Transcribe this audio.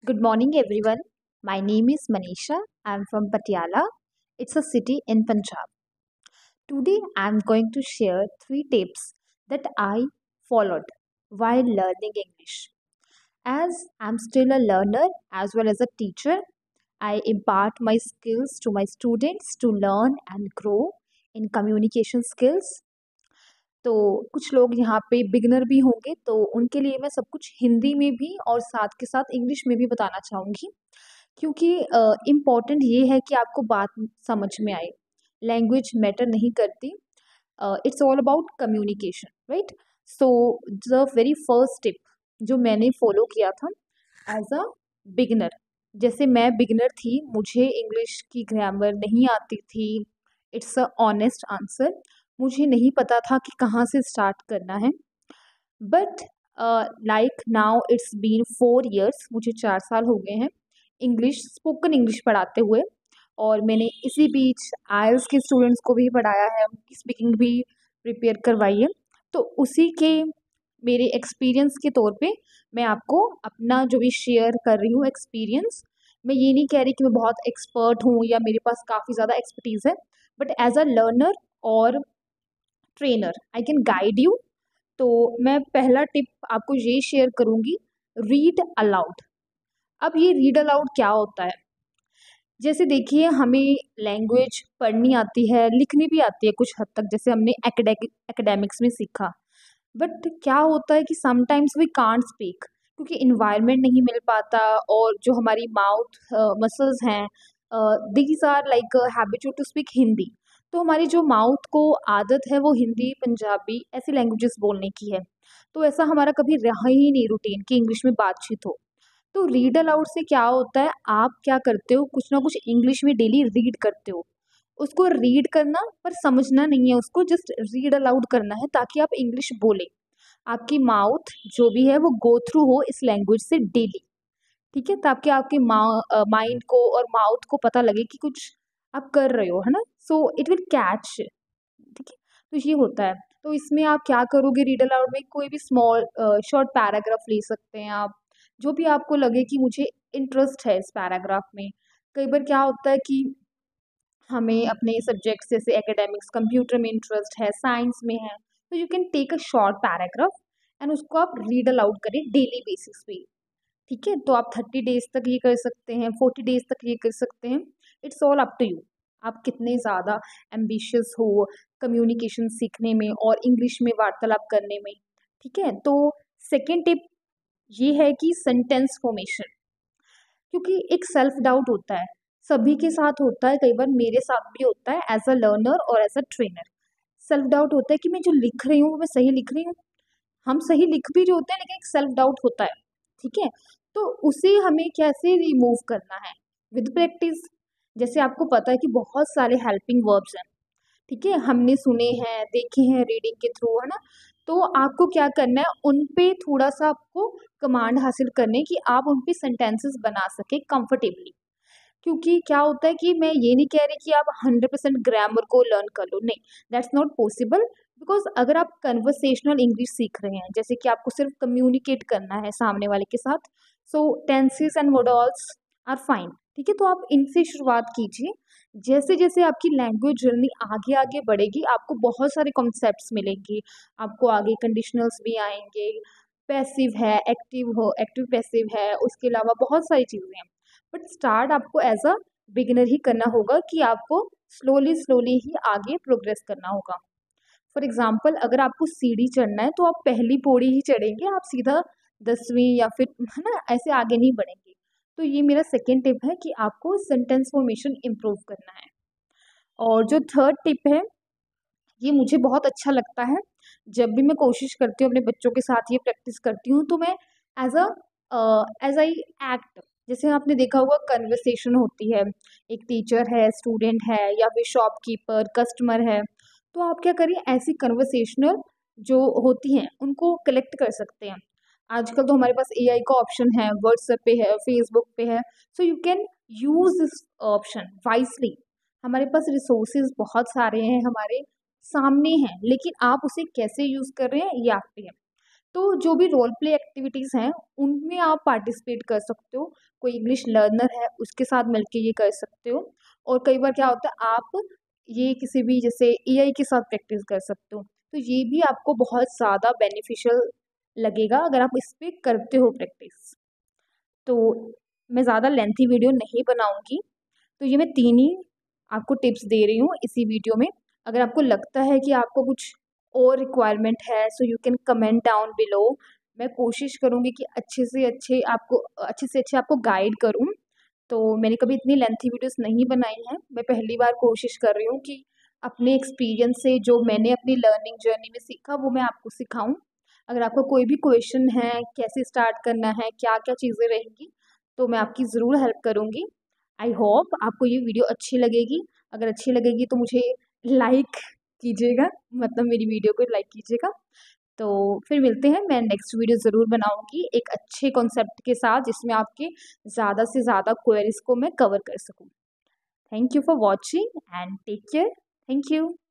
Good morning, everyone. My name is Manisha. I'm from Patiala. It's a city in Punjab. Today, I'm going to share three tips that I followed while learning English. As I'm still a learner as well as a teacher, I impart my skills to my students to learn and grow in communication skills. तो कुछ लोग यहाँ पे beginner भी होंगे, तो उनके लिए मैं सब कुछ हिंदी में भी और साथ के साथ इंग्लिश में भी बताना चाहूँगी, क्योंकि इम्पॉर्टेंट ये है कि आपको बात समझ में आए। लैंग्वेज मैटर नहीं करती, it's all about communication, right? So the very first tip जो मैंने फॉलो किया था एज अ बिगनर, जैसे मैं बिगनर थी, मुझे इंग्लिश की ग्रामर नहीं आती थी। इट्स अ ऑनेस्ट आंसर, मुझे नहीं पता था कि कहाँ से स्टार्ट करना है। But like now it's been 4 years, मुझे 4 साल हो गए हैं इंग्लिश, स्पोकन इंग्लिश पढ़ाते हुए। और मैंने इसी बीच आइल्स के स्टूडेंट्स को भी पढ़ाया है, उनकी स्पीकिंग भी प्रिपेयर करवाई है। तो उसी के मेरे एक्सपीरियंस के तौर पे मैं आपको अपना जो भी शेयर कर रही हूँ एक्सपीरियंस। मैं ये नहीं कह रही कि मैं बहुत एक्सपर्ट हूँ या मेरे पास काफ़ी ज़्यादा एक्सपर्टीज़ है, बट एज अ लर्नर और trainer I can guide you. तो मैं पहला टिप आपको ये शेयर करूँगी, रीड अलाउड। अब ये रीड अलाउड क्या होता है? जैसे देखिए, हमें लैंग्वेज पढ़नी आती है, लिखनी भी आती है कुछ हद तक, जैसे हमने एकेडमिक्स में सीखा। बट क्या होता है कि समटाइम्स वी कांट स्पीक, क्योंकि इन्वायरमेंट नहीं मिल पाता, और जो हमारी माउथ मसल्स हैं, these are like habitual to speak Hindi. तो हमारी जो माउथ को आदत है वो हिंदी, पंजाबी ऐसी लैंग्वेजेस बोलने की है। तो ऐसा हमारा कभी रहा ही नहीं रूटीन कि इंग्लिश में बातचीत हो। तो रीड अलाउड से क्या होता है, आप क्या करते हो, कुछ ना कुछ इंग्लिश में डेली रीड करते हो। उसको रीड करना पर समझना नहीं है, उसको जस्ट रीड अलाउड करना है ताकि आप इंग्लिश बोले। आपकी माउथ जो भी है वो गो थ्रू हो इस लैंग्वेज से डेली, ठीक है? ताकि आपके माइंड को और माउथ को पता लगे कि कुछ आप कर रहे हो, है ना? सो इट विल कैच, ठीक है? तो ये होता है। तो इसमें आप क्या करोगे, रीड अलाउड में कोई भी स्मॉल शॉर्ट पैराग्राफ ले सकते हैं आप, जो भी आपको लगे कि मुझे इंटरेस्ट है इस पैराग्राफ में। कई बार क्या होता है कि हमें अपने सब्जेक्ट्स जैसे एकेडमिक्स, कंप्यूटर में इंटरेस्ट है, साइंस में है, तो you can take a short paragraph and उसको आप रीड अलाउड करें डेली बेसिस पे, ठीक है? तो आप 30 डेज तक ये कर सकते हैं, 40 डेज तक ये कर सकते हैं। It's all up to you, आप कितने ज़्यादा एम्बिशियस हो कम्युनिकेशन सीखने में और इंग्लिश में वार्तालाप करने में, ठीक है? तो सेकेंड टिप ये है कि सेंटेंस फॉर्मेशन, क्योंकि एक सेल्फ डाउट होता है, सभी के साथ होता है, कई बार मेरे साथ भी होता है एज अ लर्नर और as a trainer. Self doubt होता है कि मैं जो लिख रही हूँ वो मैं सही लिख रही हूँ। हम सही लिख भी रहे होते हैं, लेकिन एक सेल्फ डाउट होता है, ठीक है? तो उसे हमें कैसे रिमूव करना है? With practice. जैसे आपको पता है कि बहुत सारे हेल्पिंग वर्ब्स हैं, ठीक है? हमने सुने हैं, देखे हैं रीडिंग के थ्रू, है ना? तो आपको क्या करना है, उन पे थोड़ा-सा आपको कमांड हासिल करनी है कि आप उन पे सेंटेंसेस बना सकें कंफर्टेबली। क्योंकि क्या होता है कि मैं ये नहीं कह रही कि आप 100% ग्रामर को लर्न कर लो, नहीं, दैट्स नॉट पॉसिबल। बिकॉज़ अगर आप कन्वर्सेशनल इंग्लिश सीख रहे हैं, जैसे कि आपको सिर्फ कम्युनिकेट करना है सामने वाले के साथ, so tenses and modals are fine, ठीक है? तो आप इनसे शुरुआत कीजिए। जैसे-जैसे आपकी लैंग्वेज जर्नी आगे-आगे बढ़ेगी, आपको बहुत सारे कॉन्सेप्ट्स मिलेंगे, आपको आगे कंडीशनल्स भी आएँगे, पैसिव है, एक्टिव पैसिव है, उसके अलावा बहुत सारी चीज़ें हैं। बट स्टार्ट आपको एज अ बिगिनर ही करना होगा, कि आपको स्लोली स्लोली ही आगे प्रोग्रेस करना होगा। फॉर एग्जाम्पल, अगर आपको सीढ़ी चढ़ना है तो आप पहली पौड़ी ही चढ़ेंगे, आप सीधा 10वीं या फिर, है ना, ऐसे आगे नहीं बढ़ेंगे। तो ये मेरा सेकेंड टिप है कि आपको सेंटेंस फॉर्मेशन इम्प्रूव करना है। और जो थर्ड टिप है, ये मुझे बहुत अच्छा लगता है। जब भी मैं कोशिश करती हूँ अपने बच्चों के साथ ये प्रैक्टिस करती हूँ, तो मैं as a as I act, जैसे आपने देखा होगा कन्वर्सेशन होती है, एक टीचर है, स्टूडेंट है, या फिर शॉपकीपर, कस्टमर है। तो आप क्या करिए, ऐसी कन्वर्सेशनल जो होती हैं उनको कलेक्ट कर सकते हैं। आजकल तो हमारे पास एआई का ऑप्शन है, व्हाट्सएप पे है, फेसबुक पे है। So you can use this option wisely. हमारे पास रिसोर्सेज बहुत सारे हैं, हमारे सामने हैं, लेकिन आप उसे कैसे यूज कर रहे हैं ये आप पे है। तो जो भी रोल प्ले एक्टिविटीज़ हैं उनमें आप पार्टिसिपेट कर सकते हो। कोई इंग्लिश लर्नर है उसके साथ मिलके ये कर सकते हो। और कई बार क्या होता है आप ये किसी भी जैसे एआई के साथ प्रैक्टिस कर सकते हो, तो ये भी आपको बहुत ज़्यादा बेनिफिशियल लगेगा अगर आप इस पे करते हो प्रैक्टिस। तो मैं ज़्यादा लेंथी वीडियो नहीं बनाऊंगी, तो ये मैं 3 ही आपको टिप्स दे रही हूँ इसी वीडियो में। अगर आपको लगता है कि आपको कुछ और रिक्वायरमेंट है so you can comment down below. मैं कोशिश करूँगी कि अच्छे से अच्छे आपको गाइड करूँ। तो मैंने कभी इतनी लेंथी वीडियोस नहीं बनाई हैं, मैं पहली बार कोशिश कर रही हूँ कि अपने एक्सपीरियंस से जो मैंने अपनी लर्निंग जर्नी में सीखा वो मैं आपको सिखाऊँ। अगर आपका कोई भी क्वेश्चन है, कैसे स्टार्ट करना है, क्या-क्या चीज़ें रहेंगी, तो मैं आपकी ज़रूर हेल्प करूँगी। आई होप आपको ये वीडियो अच्छी लगेगी। अगर अच्छी लगेगी तो मुझे लाइक कीजिएगा, मतलब मेरी वीडियो को लाइक कीजिएगा। तो फिर मिलते हैं, मैं नेक्स्ट वीडियो ज़रूर बनाऊँगी एक अच्छे कॉन्सेप्ट के साथ जिसमें आपके ज़्यादा से ज़्यादा क्वेरीज़ को मैं कवर कर सकूँ। Thank you for watching and take care. Thank you.